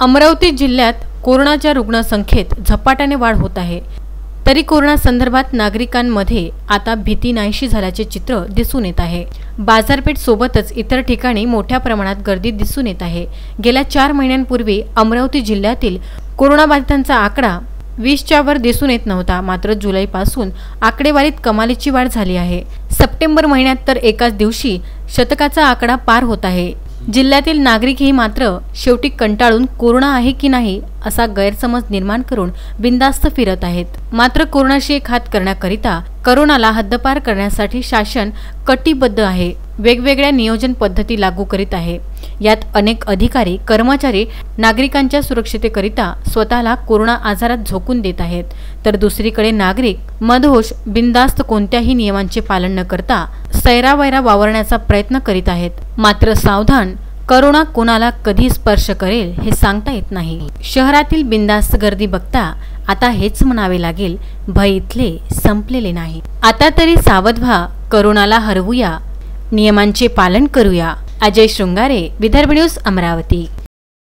अमरावती जिल्ह्यात कोरोनाच्या रुग्णसंख्येत झपाट्याने वाढ होत आहे। तरी कोरोना संदर्भात नागरिकांमध्ये आता भीती नाहीशी झाल्याचे चित्र दिसून येत आहे। बाजारपेठ सोबतच इतर ठिकाणी मोठ्या प्रमाणात गर्दी दिसून येत आहे। गेल्या 4 महिन्यांपूर्वी अमरावती जिल्ह्यातील कोरोना बाधितांचा आकडा 20च्या वर दिसून येत नव्हता, मात्र जुलैपासून आकडेवारीत कमालीची वाढ झाली आहे। सप्टेंबर महिन्यात तर एकाच दिवशी शतकाचा आकडा पार होत आहे। जिल्ह्यातील नागरिकही मात्र शेवटी कंटाळून कोरोना आहे की नाही असा गैरसमज निर्माण करून बिनधास्त फिरत आहेत। मात्र कोरोनाशी एक हात करण्याकरिता कोरोनाला हद्दपार करण्यासाठी शासन कटिबद्ध आहे। वेगवेगळ्या नियोजन पद्धती लागू करीत आहे। यात अनेक अधिकारी कर्मचारी नागरिकांच्या सुरक्षितेकरिता स्वतःला कोरोना आजारात झोकून देत आहेत, तर दुसरीकडे नागरिक मधोश बिनधास्त कोणत्याही नियमांचे पालन न करता सैरावैरा वावरण्याचा प्रयत्न करीत आहेत। मात्र सावधान, कोरोना कोणाला कधी स्पर्श करेल हे सांगता येत नाही। शहरातील बिनधास्त गर्दी बघता आता हेच म्हणावे लागेल, भय इथले संपलेले नाही। आता तरी सावध व्हा, कोरोनाला हरवूया, नियमांचे पालन करूया। अजय शृंगारे, विदर्भ न्यूज, अमरावती।